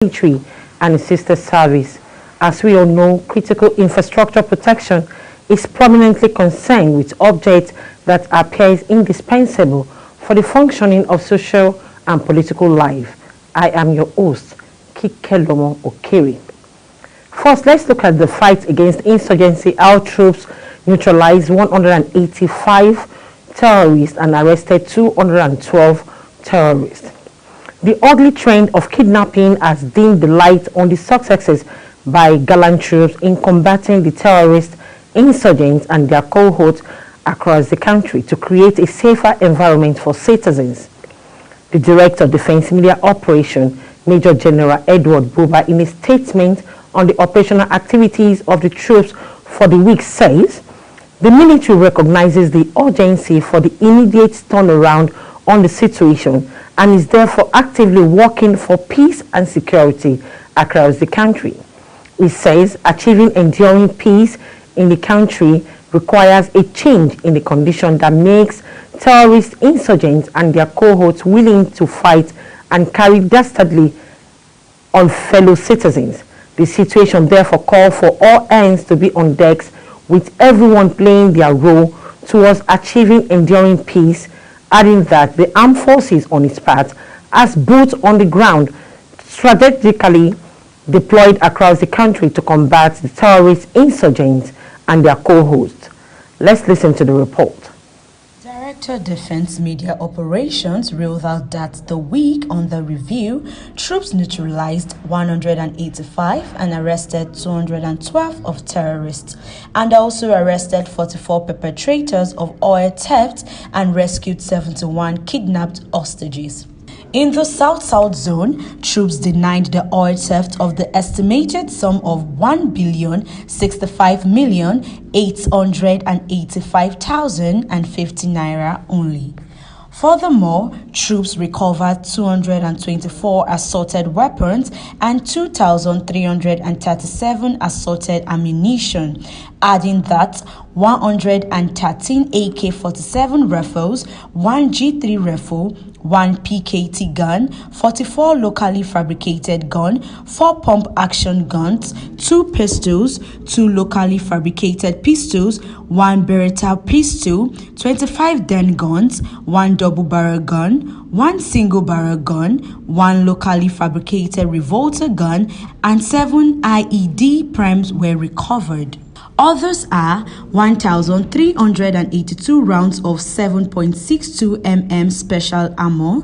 military and its sister service. As we all know, critical infrastructure protection is prominently concerned with objects that appears indispensable for the functioning of social and political life. I am your host, Kikelomo Okiri. First, let's look at the fight against insurgency. Our troops neutralized 185 terrorists and arrested 212 terrorists. The ugly trend of kidnapping has dimmed the light on the successes by gallant troops in combating the terrorist insurgents and their cohorts across the country to create a safer environment for citizens. The Director of Defense Media Operation, Major General Edward Buba, in a statement on the operational activities of the troops for the week says, the military recognizes the urgency for the immediate turnaround on the situation and is therefore actively working for peace and security across the country. It says achieving enduring peace in the country requires a change in the condition that makes terrorist insurgents and their cohorts willing to fight and carry dastardly on fellow citizens. The situation therefore calls for all hands to be on decks, with everyone playing their role towards achieving enduring peace, adding that the armed forces on its part has boots on the ground strategically deployed across the country to combat the terrorist insurgents and their cohorts. Let's listen to the report. Director Defense Media Operations revealed that the week under review, troops neutralized 185 and arrested 212 of terrorists, and also arrested 44 perpetrators of oil theft and rescued 71 kidnapped hostages. In the South-South zone, troops denied the oil theft of the estimated sum of 1,065,885,050 naira only. Furthermore, troops recovered 224 assaulted weapons and 2,337 assaulted ammunition, adding that 113 AK-47 rifles, 1 G3 rifle, 1 PKT gun, 44 locally fabricated gun, 4 pump-action guns, 2 pistols, 2 locally fabricated pistols, 1 Beretta pistol, 25 Den guns, 1 double-barrel gun, 1 single-barrel gun, 1 locally fabricated revolver gun, and 7 IED primes were recovered. Others are 1,382 rounds of 7.62 mm special ammo,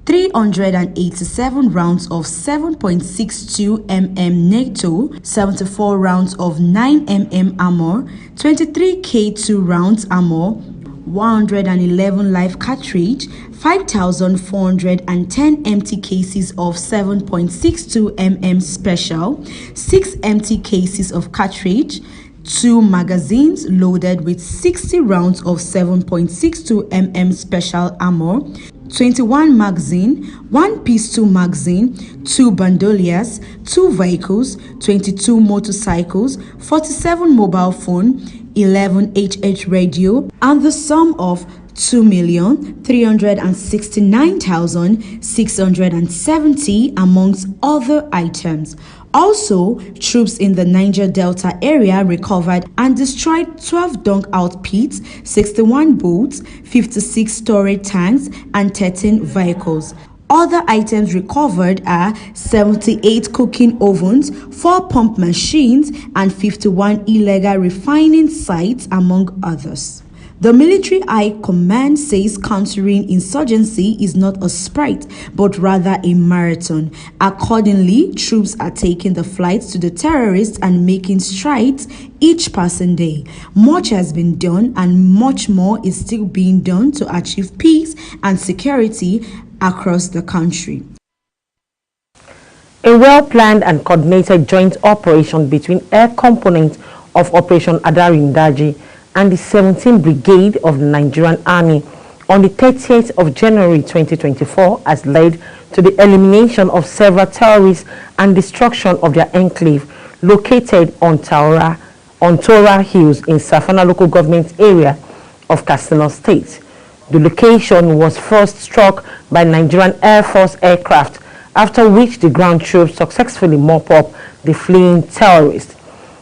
387 rounds of 7.62 mm NATO, 74 rounds of 9 mm ammo, 23 K2 rounds ammo, 111 live cartridge, 5,410 empty cases of 7.62 mm special, 6 empty cases of cartridge, 2 magazines loaded with 60 rounds of 7.62 mm special ammo, 21 magazine, 1 pistol magazine, 2 bandoliers, 2 vehicles, 22 motorcycles, 47 mobile phone, 11 HH radio, and the sum of 2,369,670 amongst other items. Also, troops in the Niger Delta area recovered and destroyed 12 dug-out pits, 61 boats, 56 storage tanks, and 13 vehicles. Other items recovered are 78 cooking ovens, 4 pump machines, and 51 illegal refining sites, among others. The Military High Command says countering insurgency is not a sprint, but rather a marathon. Accordingly, troops are taking the flights to the terrorists and making strides each passing day. Much has been done and much more is still being done to achieve peace and security across the country. A well-planned and coordinated joint operation between air components of Operation Adarindaji and the 17th Brigade of the Nigerian Army on the 30th of January 2024 has led to the elimination of several terrorists and destruction of their enclave located on Tora Hills in Safana local government area of Katsina State. The location was first struck by Nigerian Air Force aircraft after which the ground troops successfully mop up the fleeing terrorists.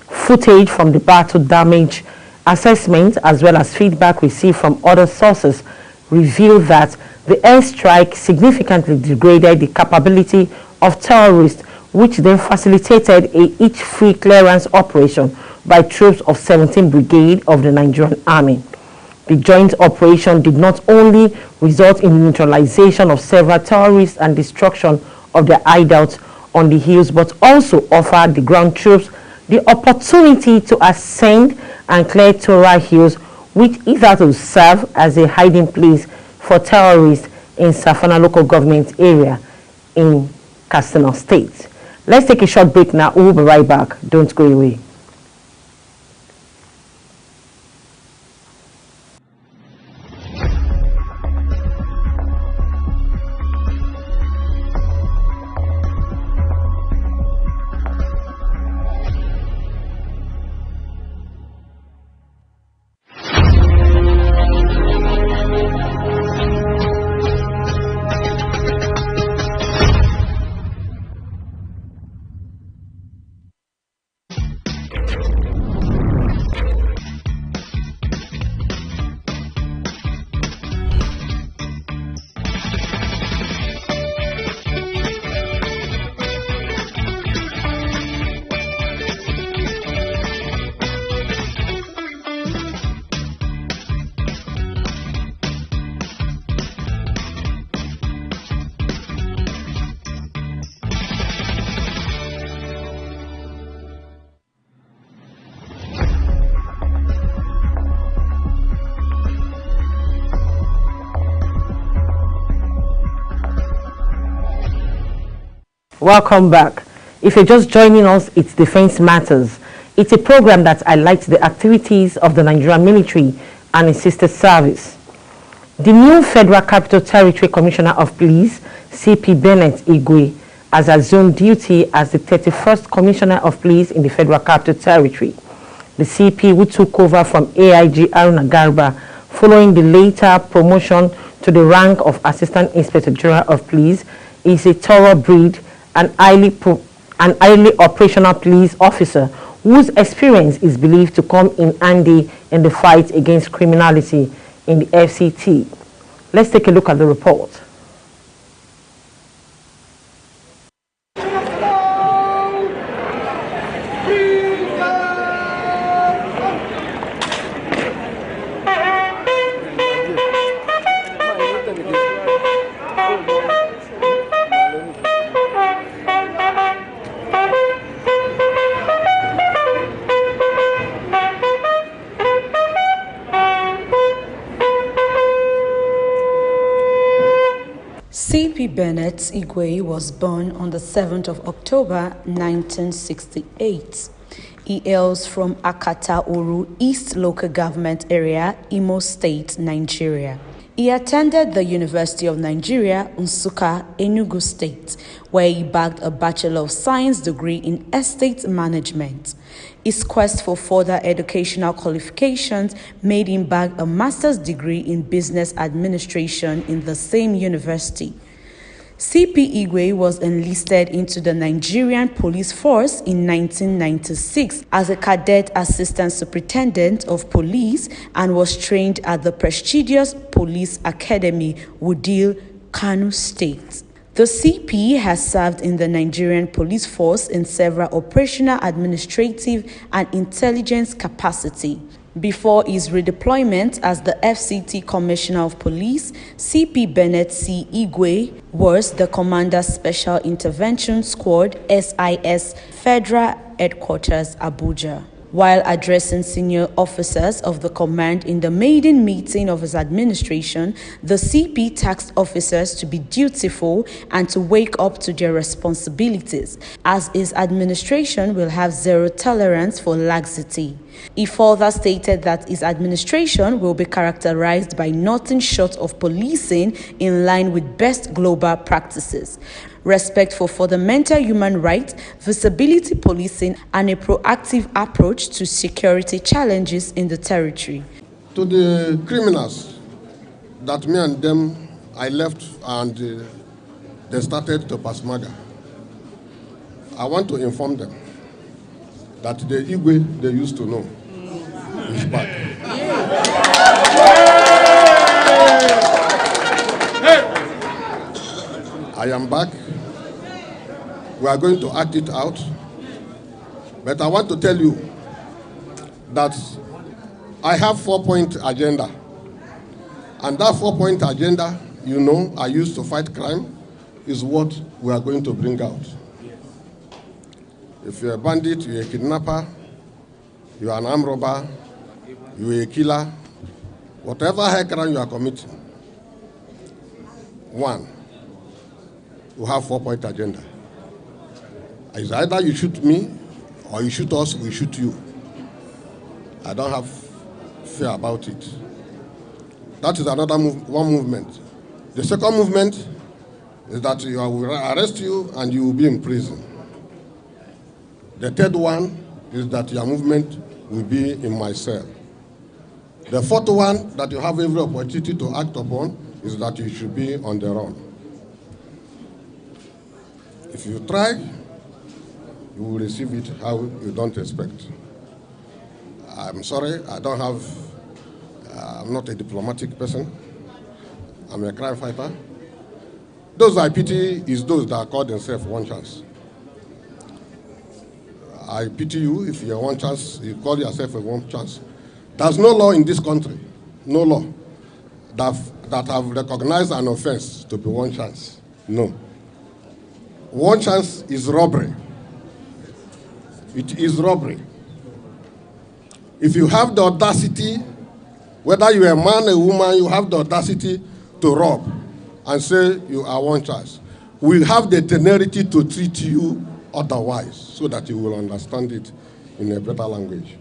Footage from the battle damage assessment as well as feedback received from other sources revealed that the airstrike significantly degraded the capability of terrorists, which then facilitated each free clearance operation by troops of 17th Brigade of the Nigerian Army. The joint operation did not only result in the neutralization of several terrorists and destruction of their hideouts on the hills, but also offered the ground troops the opportunity to ascend and clear Torah Hills, which either to serve as a hiding place for terrorists in Safana local government area in Katsina State. Let's take a short break now. We'll be right back. Don't go away. Welcome back. If you're just joining us, it's Defense Matters. It's a program that highlights the activities of the Nigerian military and its sister service. The new Federal Capital Territory Commissioner of Police, CP Bennett Igwe, has assumed duty as the 31st Commissioner of Police in the Federal Capital Territory. The CP, who took over from AIG Haruna Garba following the later promotion to the rank of Assistant Inspector General of Police, is a thoroughbred and highly operational police officer whose experience is believed to come in handy in the fight against criminality in the FCT. Let's take a look at the report. CP Bennett Igwe was born on the 7th of October 1968. He hails from Akata Oru East Local Government Area, Imo State, Nigeria. He attended the University of Nigeria, Nsukka, Enugu State, where he bagged a Bachelor of Science degree in Estate Management. His quest for further educational qualifications made him bag a master's degree in Business Administration in the same university. CP Igwe was enlisted into the Nigerian Police Force in 1996 as a cadet assistant superintendent of police and was trained at the prestigious Police Academy, Wudil, Kano State. The CP has served in the Nigerian Police Force in several operational, administrative, and intelligence capacity. Before his redeployment as the FCT Commissioner of Police, CP Bennett C. Igwe was the Commander Special Intervention Squad, SIS, Federal Headquarters, Abuja. While addressing senior officers of the command in the maiden meeting of his administration, the CP tasked officers to be dutiful and to wake up to their responsibilities, as his administration will have zero tolerance for laxity. He further stated that his administration will be characterized by nothing short of policing in line with best global practices, respect for fundamental human rights, visibility policing, and a proactive approach to security challenges in the territory. To the criminals that me and them I left and they started to Pasmaga. I want to inform them that the Igwe they used to know is back. I am back. We are going to act it out. But I want to tell you that I have 4-point agenda. And that 4-point agenda, you know, I used to fight crime, is what we are going to bring out. If you're a bandit, you're a kidnapper, you're an armed robber, you're a killer, whatever high crime you are committing, one, we have 4-point agenda. It's either you shoot me, or you shoot us, we shoot you. I don't have fear about it. That is another one movement. The second movement is that I will arrest you and you will be in prison. The third one is that your movement will be in my cell. The fourth one that you have every opportunity to act upon is that you should be on the run. If you try, you will receive it how you don't expect. I'm sorry, I don't have, I'm not a diplomatic person. I'm a crime fighter. Those I pity is those that call themselves one chance. I pity you if you're one chance, you call yourself a one chance. There's no law in this country, no law, that have recognized an offense to be one chance. No. One chance is robbery. It is robbery. If you have the audacity, whether you're a man or a woman, you have the audacity to rob and say you are one chance, we'll have the temerity to treat you otherwise so that you will understand it in a better language.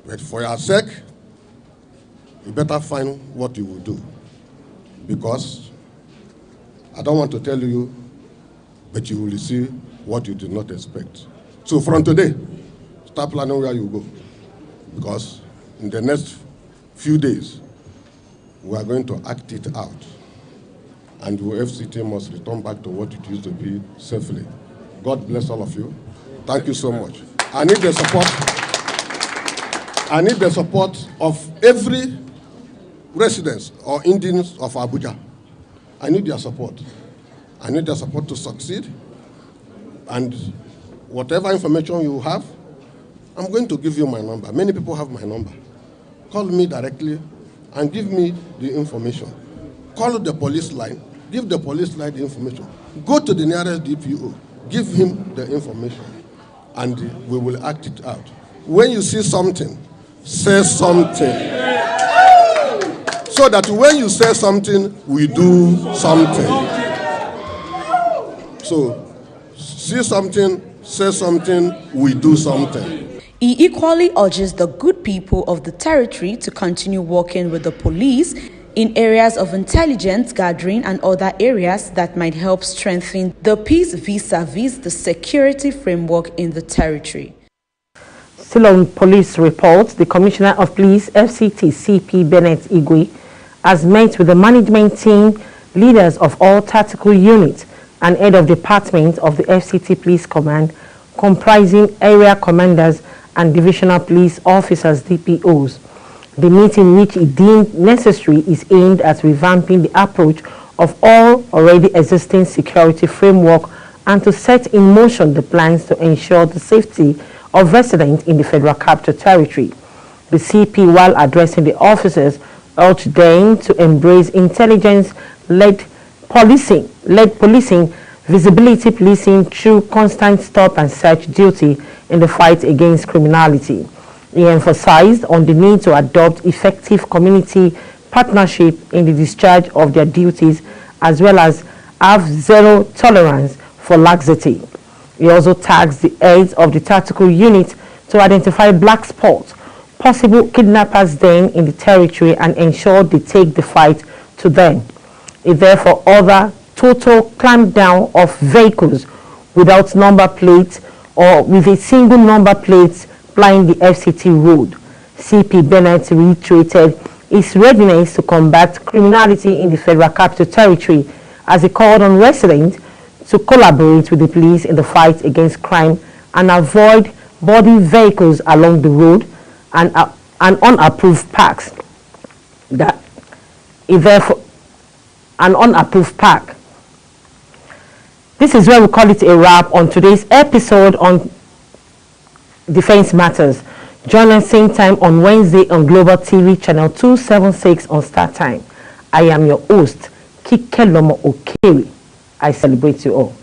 But for your sake, you better find what you will do. Because I don't want to tell you, but you will see what you did not expect. So from today, start planning where you go. Because in the next few days, we are going to act it out. And the FCT must return back to what it used to be safely. God bless all of you. Thank you so much. I need the support. I need the support of every resident or Indians of Abuja. I need their support. I need their support to succeed. And whatever information you have, I'm going to give you my number. Many people have my number. Call me directly and give me the information. Call the police line. Give the police line the information. Go to the nearest DPO. Give him the information. And we will act it out. When you see something, say something. So that when you say something, we do something. So, see something, say something, we do something. He equally urges the good people of the territory to continue working with the police in areas of intelligence gathering and other areas that might help strengthen the peace vis-a-vis the security framework in the territory. Still on police reports, the Commissioner of Police, FCT, CP Bennett Igwe, has met with the management team, leaders of all tactical units, and head of department of the FCT Police Command, comprising area commanders and divisional police officers, DPOs. The meeting, which he deemed necessary, is aimed at revamping the approach of all already existing security framework and to set in motion the plans to ensure the safety of residents in the Federal Capital Territory. The CP, while addressing the officers, urged them to embrace intelligence-led policing, visibility policing through constant stop and search duty in the fight against criminality. He emphasized on the need to adopt effective community partnership in the discharge of their duties, as well as have zero tolerance for laxity. He also tasked the heads of the tactical unit to identify black spots, possible kidnappers then in the territory, and ensure they take the fight to them. He therefore ordered total clampdown of vehicles without number plates or with a single number plate plying the FCT road. CP Bennett reiterated his readiness to combat criminality in the Federal Capital Territory as he called on residents to collaborate with the police in the fight against crime and avoid boarding vehicles along the road and unapproved parks. An unapproved park. This is where we call it a wrap on today's episode on Defense Matters. Join us same time on Wednesday on Global TV channel 276 on Star Time. I am your host, Kike Lomo Okeri. I celebrate you all.